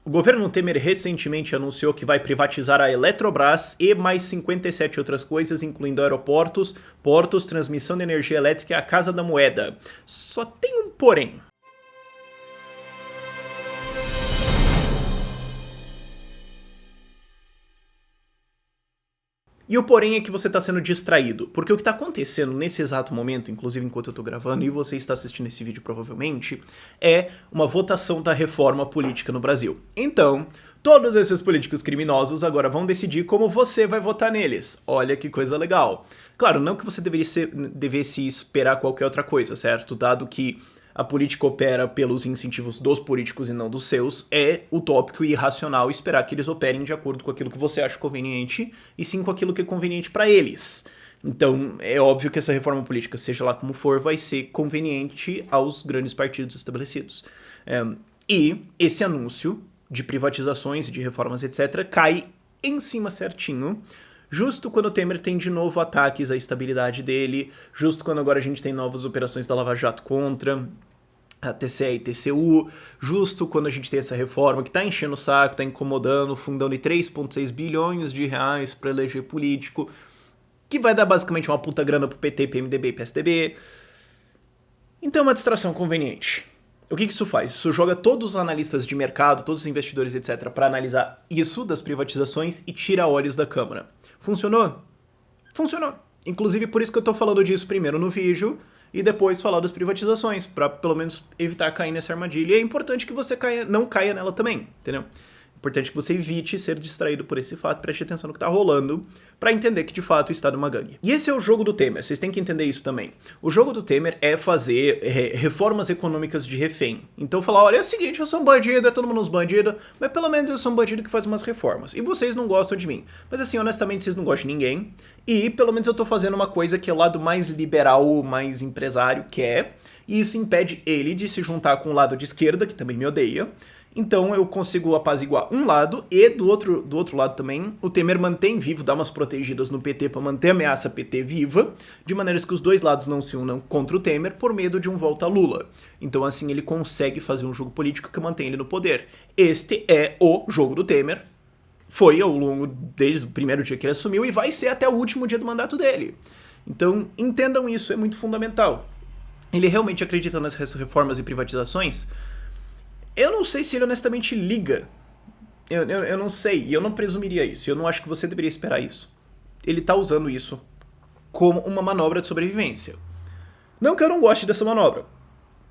O governo Temer recentemente anunciou que vai privatizar a Eletrobras e mais 57 outras coisas, incluindo aeroportos, portos, transmissão de energia elétrica e a Casa da Moeda. Só tem um porém. E o porém é que você está sendo distraído, porque o que está acontecendo nesse exato momento, inclusive enquanto eu estou gravando e você está assistindo esse vídeo provavelmente, é uma votação da reforma política no Brasil. Então, todos esses políticos criminosos agora vão decidir como você vai votar neles. Olha que coisa legal. Claro, não que você devesse esperar qualquer outra coisa, certo? Dado que a política opera pelos incentivos dos políticos e não dos seus, é utópico e irracional esperar que eles operem de acordo com aquilo que você acha conveniente e sim com aquilo que é conveniente para eles. Então, é óbvio que essa reforma política, seja lá como for, vai ser conveniente aos grandes partidos estabelecidos. E esse anúncio de privatizações e de reformas, etc., cai em cima certinho, justo quando o Temer tem de novo ataques à estabilidade dele, justo quando agora a gente tem novas operações da Lava Jato contra a TCE e TCU, justo quando a gente tem essa reforma que tá enchendo o saco, tá incomodando, fundão de 3,6 bilhões de reais para eleger político, que vai dar basicamente uma puta grana pro PT, PMDB e PSDB. Então é uma distração conveniente. O que isso faz? Isso joga todos os analistas de mercado, todos os investidores, etc., para analisar isso das privatizações e tira olhos da Câmara. Funcionou? Funcionou. Inclusive por isso que eu tô falando disso primeiro no vídeo e depois falar das privatizações, para pelo menos evitar cair nessa armadilha. E é importante que você não caia nela também, entendeu? É importante que você evite ser distraído por esse fato, preste atenção no que tá rolando, para entender que de fato está numa gangue. E esse é o jogo do Temer, vocês têm que entender isso também. O jogo do Temer é fazer reformas econômicas de refém. Então falar, olha, é o seguinte, eu sou um bandido, é todo mundo uns bandidos, mas pelo menos eu sou um bandido que faz umas reformas. E vocês não gostam de mim. Mas assim, honestamente, vocês não gostam de ninguém. E pelo menos eu tô fazendo uma coisa que é o lado mais liberal, mais empresário quer. E isso impede ele de se juntar com o lado de esquerda, que também me odeia. Então eu consigo apaziguar um lado e do outro lado também o Temer mantém vivo, dá umas protegidas no PT para manter a ameaça PT viva, de maneiras que os dois lados não se unam contra o Temer por medo de um volta a Lula. Então assim ele consegue fazer um jogo político que mantém ele no poder. Este é o jogo do Temer. Foi ao longo desde o primeiro dia que ele assumiu e vai ser até o último dia do mandato dele. Então entendam isso, é muito fundamental. Ele realmente acredita nessas reformas e privatizações. Eu não sei se ele honestamente liga. Eu não sei, e eu não presumiria isso. Eu não acho que você deveria esperar isso. Ele tá usando isso como uma manobra de sobrevivência. Não que eu não goste dessa manobra.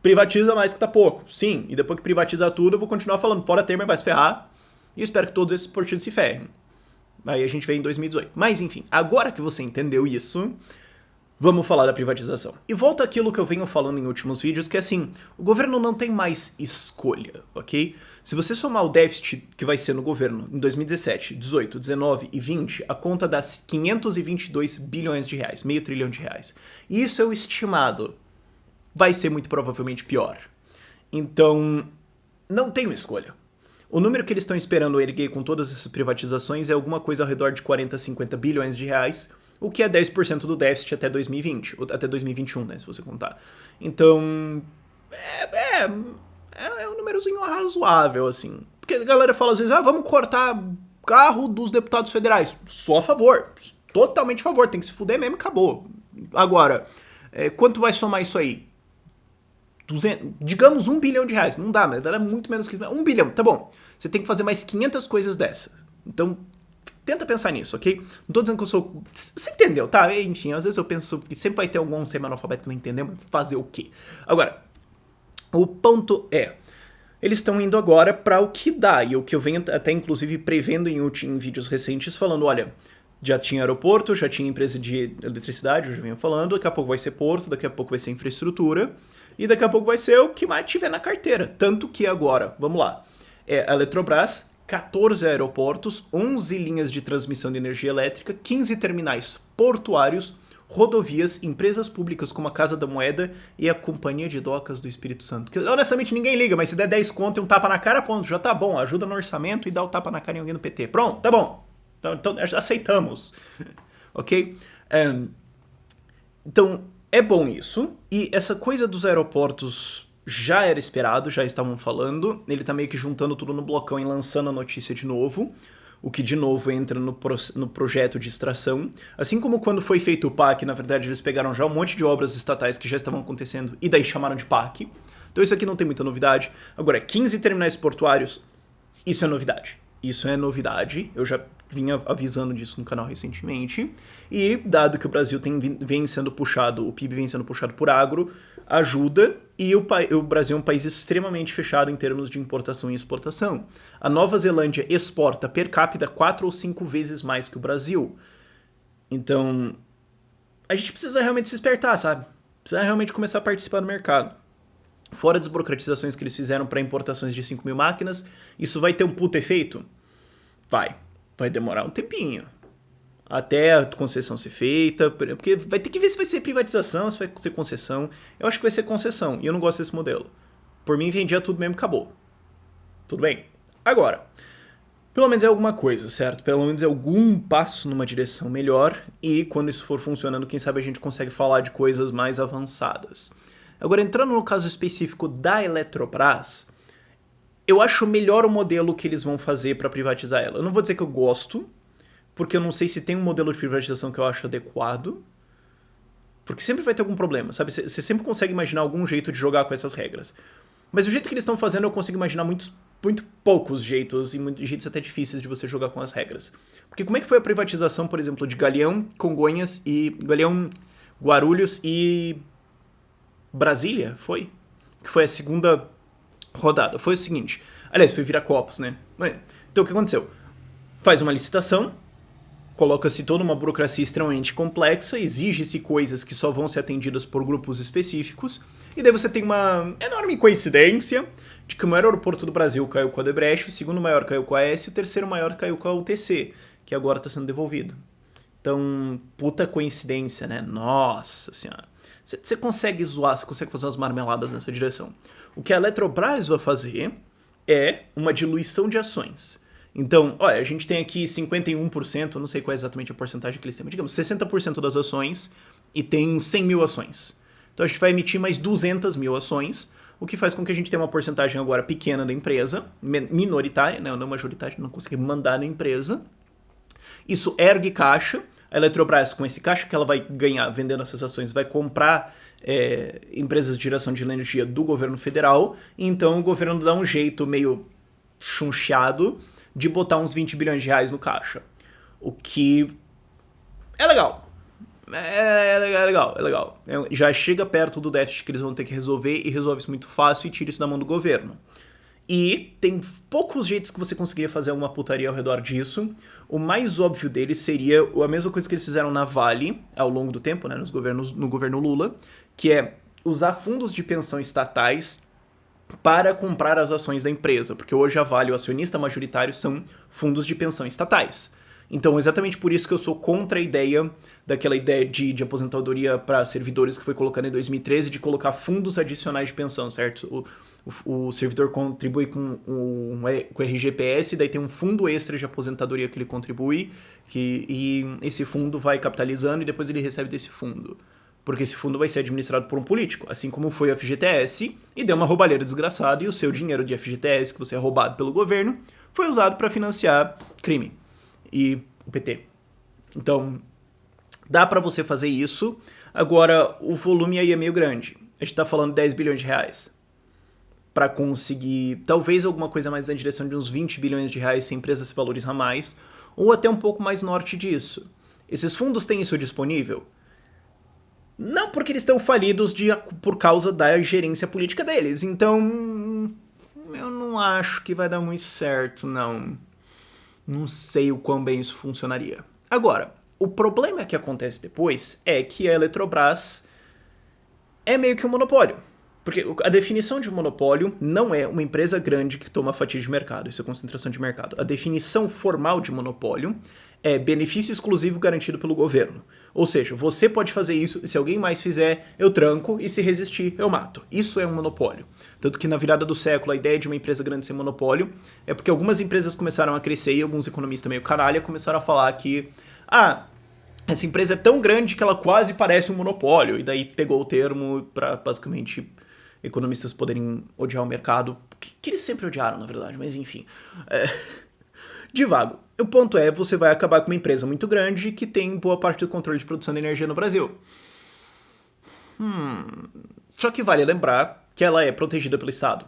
Privatiza mais que tá pouco. Sim, e depois que privatizar tudo, eu vou continuar falando, fora Temer vai se ferrar. E espero que todos esses partidos se ferrem. Aí a gente vê em 2018. Mas enfim, agora que você entendeu isso, vamos falar da privatização. E volta àquilo que eu venho falando em últimos vídeos, que é assim, o governo não tem mais escolha, ok? Se você somar o déficit que vai ser no governo em 2017, 18, 19 e 20, a conta dá 522 bilhões de reais, meio trilhão de reais. E isso é o estimado. Vai ser muito provavelmente pior. Então, não tem uma escolha. O número que eles estão esperando erguer com todas essas privatizações é alguma coisa ao redor de 40, 50 bilhões de reais, o que é 10% do déficit até 2020, ou até 2021, né, se você contar. Então, é um númerozinho razoável, assim. Porque a galera fala às vezes, vamos cortar carro dos deputados federais. Só a favor, totalmente a favor, tem que se fuder mesmo e acabou. Agora, quanto vai somar isso aí? 200, digamos 1 bilhão de reais, não dá, mas era muito menos que 1 bilhão, tá bom. Você tem que fazer mais 500 coisas dessa. Então, tenta pensar nisso, ok? Não tô dizendo que eu sou... Você entendeu, tá? Enfim, às vezes eu penso que sempre vai ter algum semi-analfabeto que não entendeu, mas fazer o quê? Agora, o ponto é... Eles estão indo agora para o que dá, e o que eu venho até inclusive prevendo em vídeos recentes, falando, olha, já tinha aeroporto, já tinha empresa de eletricidade, eu já venho falando, daqui a pouco vai ser porto, daqui a pouco vai ser infraestrutura, e daqui a pouco vai ser o que mais tiver na carteira. Tanto que agora, vamos lá, a Eletrobras, 14 aeroportos, 11 linhas de transmissão de energia elétrica, 15 terminais portuários, rodovias, empresas públicas como a Casa da Moeda e a Companhia de Docas do Espírito Santo. Que, honestamente, ninguém liga, mas se der 10 conto e um tapa na cara, ponto, já tá bom. Ajuda no orçamento e dá o tapa na cara em alguém do PT. Pronto, tá bom. Então aceitamos. Ok? Então, é bom isso. E essa coisa dos aeroportos já era esperado, já estavam falando. Ele tá meio que juntando tudo no blocão e lançando a notícia de novo. O que, de novo, entra no projeto de extração. Assim como quando foi feito o PAC, na verdade, eles pegaram já um monte de obras estatais que já estavam acontecendo e daí chamaram de PAC. Então isso aqui não tem muita novidade. Agora, 15 terminais portuários, isso é novidade. Isso é novidade. Eu já vinha avisando disso no canal recentemente. E, dado que o Brasil vem sendo puxado, o PIB vem sendo puxado por agro, ajuda, e o Brasil é um país extremamente fechado em termos de importação e exportação. A Nova Zelândia exporta per capita 4 ou 5 vezes mais que o Brasil. Então, a gente precisa realmente se espertar, sabe? Precisa realmente começar a participar do mercado. Fora das burocratizações que eles fizeram para importações de 5 mil máquinas, isso vai ter um puto efeito? Vai demorar um tempinho. Até a concessão ser feita, porque vai ter que ver se vai ser privatização, se vai ser concessão. Eu acho que vai ser concessão, e eu não gosto desse modelo. Por mim, vendia tudo mesmo e acabou. Tudo bem? Agora, pelo menos é alguma coisa, certo? Pelo menos é algum passo numa direção melhor, e quando isso for funcionando, quem sabe a gente consegue falar de coisas mais avançadas. Agora, entrando no caso específico da Eletrobras, eu acho melhor o modelo que eles vão fazer para privatizar ela. Eu não vou dizer que eu gosto, porque eu não sei se tem um modelo de privatização que eu acho adequado, porque sempre vai ter algum problema, sabe? Você sempre consegue imaginar algum jeito de jogar com essas regras. Mas o jeito que eles estão fazendo, eu consigo imaginar muito poucos jeitos, e jeitos até difíceis de você jogar com as regras. Porque como é que foi a privatização, por exemplo, de Galeão, Congonhas e... Galeão, Guarulhos e... Brasília, foi? Que foi a segunda rodada. Foi o seguinte... Aliás, foi Viracopos, né? Então, o que aconteceu? Faz uma licitação, coloca-se toda uma burocracia extremamente complexa, exige-se coisas que só vão ser atendidas por grupos específicos, e daí você tem uma enorme coincidência de que o maior aeroporto do Brasil caiu com a Odebrecht, o segundo maior caiu com a AES e o terceiro maior caiu com a UTC, que agora está sendo devolvido. Então, puta coincidência, né? Nossa senhora. Você consegue zoar, você consegue fazer umas marmeladas nessa direção. O que a Eletrobras vai fazer é uma diluição de ações. Então, olha, a gente tem aqui 51%, não sei qual é exatamente a porcentagem que eles têm, mas digamos 60% das ações e tem 100 mil ações. Então a gente vai emitir mais 200 mil ações, o que faz com que a gente tenha uma porcentagem agora pequena da empresa, minoritária, né, não majoritária, não consegue mandar na empresa. Isso ergue caixa. A Eletrobras, com esse caixa que ela vai ganhar vendendo essas ações, vai comprar empresas de geração de energia do governo federal, e então o governo dá um jeito meio chunchado de botar uns 20 bilhões de reais no caixa. O que é legal. É legal. Já chega perto do déficit que eles vão ter que resolver e resolve isso muito fácil e tira isso da mão do governo. E tem poucos jeitos que você conseguiria fazer uma putaria ao redor disso. O mais óbvio deles seria a mesma coisa que eles fizeram na Vale ao longo do tempo, né, no governo Lula, que é usar fundos de pensão estatais para comprar as ações da empresa, porque hoje a Vale, o acionista majoritário, são fundos de pensão estatais. Então, exatamente por isso que eu sou contra a ideia daquela ideia de aposentadoria para servidores que foi colocada em 2013, de colocar fundos adicionais de pensão, certo? O servidor contribui com o RGPS, daí tem um fundo extra de aposentadoria que ele contribui, e esse fundo vai capitalizando e depois ele recebe desse fundo. Porque esse fundo vai ser administrado por um político, assim como foi o FGTS, e deu uma roubalheira desgraçada, e o seu dinheiro de FGTS, que você é roubado pelo governo, foi usado para financiar crime e o PT. Então, dá para você fazer isso. Agora, o volume aí é meio grande. A gente tá falando de 10 bilhões de reais. Para conseguir, talvez alguma coisa mais na direção de uns 20 bilhões de reais se a empresa se valorizar mais, ou até um pouco mais norte disso. Esses fundos têm isso disponível? Não, porque eles estão falidos por causa da gerência política deles. Então, eu não acho que vai dar muito certo, não. Não sei o quão bem isso funcionaria. Agora, o problema que acontece depois é que a Eletrobras é meio que um monopólio. Porque a definição de monopólio não é uma empresa grande que toma fatia de mercado, isso é concentração de mercado. A definição formal de monopólio é benefício exclusivo garantido pelo governo. Ou seja, você pode fazer isso, e se alguém mais fizer, eu tranco, e se resistir, eu mato. Isso é um monopólio. Tanto que na virada do século, a ideia de uma empresa grande ser monopólio é porque algumas empresas começaram a crescer e alguns economistas meio canalha começaram a falar que essa empresa é tão grande que ela quase parece um monopólio, e daí pegou o termo pra basicamente economistas poderem odiar o mercado, que eles sempre odiaram, na verdade, mas enfim. Divago. O ponto é, você vai acabar com uma empresa muito grande que tem boa parte do controle de produção de energia no Brasil. Só que vale lembrar que ela é protegida pelo Estado.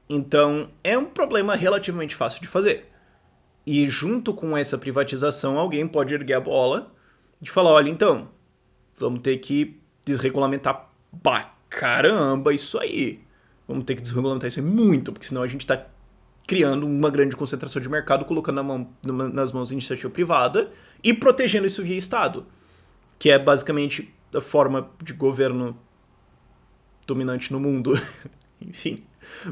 Então, é um problema relativamente fácil de fazer. E junto com essa privatização, alguém pode erguer a bola de falar, olha, então, vamos ter que desregulamentar pra caramba isso aí. Vamos ter que desregulamentar isso aí muito, porque senão a gente tá criando uma grande concentração de mercado, colocando nas mãos da iniciativa privada e protegendo isso via Estado, que é basicamente a forma de governo dominante no mundo, enfim,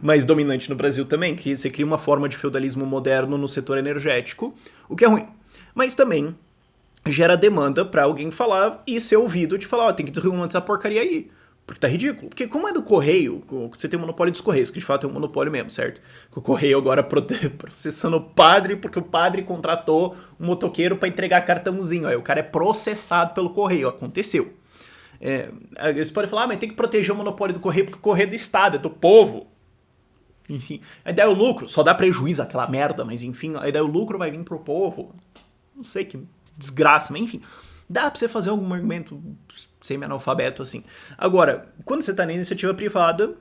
mas dominante no Brasil também, que você cria uma forma de feudalismo moderno no setor energético, o que é ruim, mas também gera demanda pra alguém falar e ser ouvido de falar, ó, tem que desregulamentar essa porcaria aí. Porque tá ridículo. Porque como é do Correio, você tem o monopólio dos Correios, que de fato é um monopólio mesmo, certo? Que o Correio agora processando o padre, porque o padre contratou um motoqueiro pra entregar cartãozinho. Aí o cara é processado pelo Correio. Aconteceu. Eles podem falar, mas tem que proteger o monopólio do Correio, porque o Correio é do Estado, é do povo. Enfim, aí daí o lucro, só dá prejuízo aquela merda, mas enfim, aí daí o lucro vai vir pro povo. Não sei que desgraça, mas enfim. Dá pra você fazer algum argumento semi-analfabeto assim. Agora, quando você tá na iniciativa privada,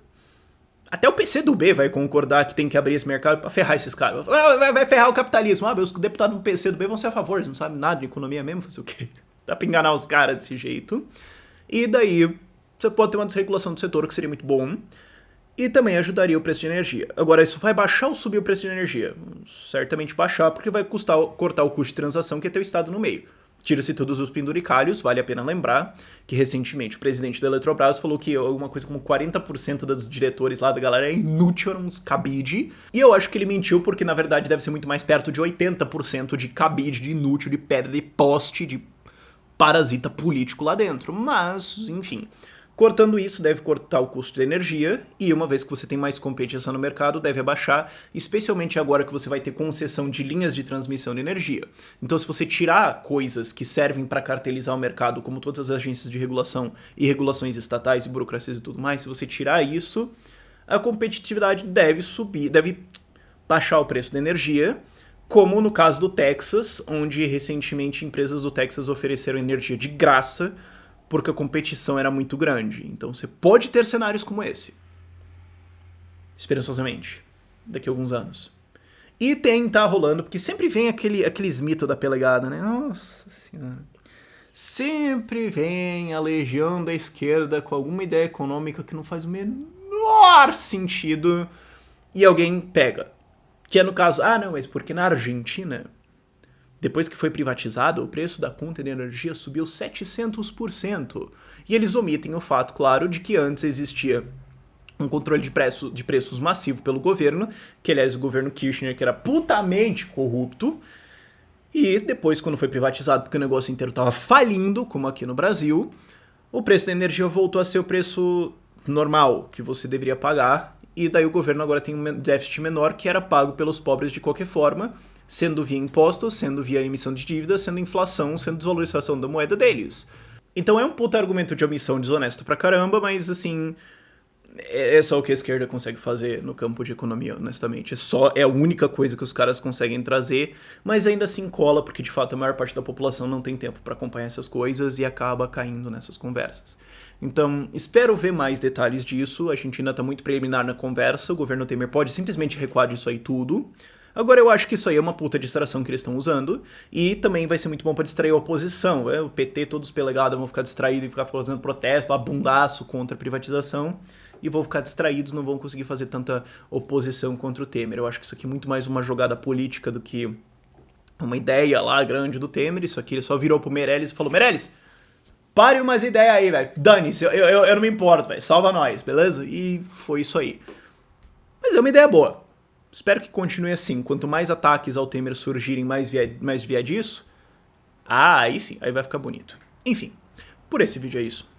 até o PCdoB vai concordar que tem que abrir esse mercado pra ferrar esses caras. Vai ferrar o capitalismo. Os deputados do PCdoB vão ser a favor, eles não sabem nada de economia mesmo, fazer o quê? Dá pra enganar os caras desse jeito. E daí, você pode ter uma desregulação do setor, que seria muito bom. E também ajudaria o preço de energia. Agora, isso vai baixar ou subir o preço de energia? Certamente baixar, porque vai cortar o custo de transação, que é ter o Estado no meio. Tira-se todos os penduricalhos, vale a pena lembrar que recentemente o presidente da Eletrobras falou que alguma coisa como 40% dos diretores lá da galera é inútil, eram uns cabide. E eu acho que ele mentiu porque na verdade deve ser muito mais perto de 80% de cabide, de inútil, de pedra, de poste, de parasita político lá dentro. Mas, enfim, cortando isso deve cortar o custo de energia e uma vez que você tem mais competição no mercado, deve abaixar, especialmente agora que você vai ter concessão de linhas de transmissão de energia. Então se você tirar coisas que servem para cartelizar o mercado, como todas as agências de regulação e regulações estatais e burocracias e tudo mais, se você tirar isso, a competitividade deve subir, deve baixar o preço da energia, como no caso do Texas, onde recentemente empresas do Texas ofereceram energia de graça porque a competição era muito grande. Então você pode ter cenários como esse. Esperançosamente. Daqui a alguns anos. E tá rolando, porque sempre vem aqueles mitos da pelegada, né? Nossa senhora. Sempre vem a legião da esquerda com alguma ideia econômica que não faz o menor sentido e alguém pega. Que é no caso, não, mas porque na Argentina, depois que foi privatizado, o preço da conta de energia subiu 700%. E eles omitem o fato, claro, de que antes existia um controle de preços massivo pelo governo, que aliás o governo Kirchner, que era putamente corrupto, e depois quando foi privatizado, porque o negócio inteiro estava falindo, como aqui no Brasil, o preço da energia voltou a ser o preço normal que você deveria pagar, e daí o governo agora tem um déficit menor que era pago pelos pobres de qualquer forma, sendo via impostos, sendo via emissão de dívida, sendo inflação, sendo desvalorização da moeda deles. Então é um puta argumento de omissão desonesto pra caramba, mas assim, é só o que a esquerda consegue fazer no campo de economia, honestamente. É a única coisa que os caras conseguem trazer, mas ainda assim cola, porque de fato a maior parte da população não tem tempo pra acompanhar essas coisas e acaba caindo nessas conversas. Então, espero ver mais detalhes disso, a gente ainda tá muito preliminar na conversa, o governo Temer pode simplesmente recuar disso aí tudo. Agora eu acho que isso aí é uma puta distração que eles estão usando, e também vai ser muito bom pra distrair a oposição. O PT, todos pelegados, vão ficar distraídos e ficar fazendo protesto, abundaço contra a privatização, e vão ficar distraídos, não vão conseguir fazer tanta oposição contra o Temer. Eu acho que isso aqui é muito mais uma jogada política do que uma ideia lá grande do Temer. Isso aqui ele só virou pro Meirelles e falou, Meirelles, pare umas ideias aí, velho. Dane-se, eu não me importo, velho. Salva nós, beleza? E foi isso aí. Mas é uma ideia boa. Espero que continue assim. Quanto mais ataques ao Temer surgirem, mais via disso, aí sim, aí vai ficar bonito. Enfim, por esse vídeo é isso.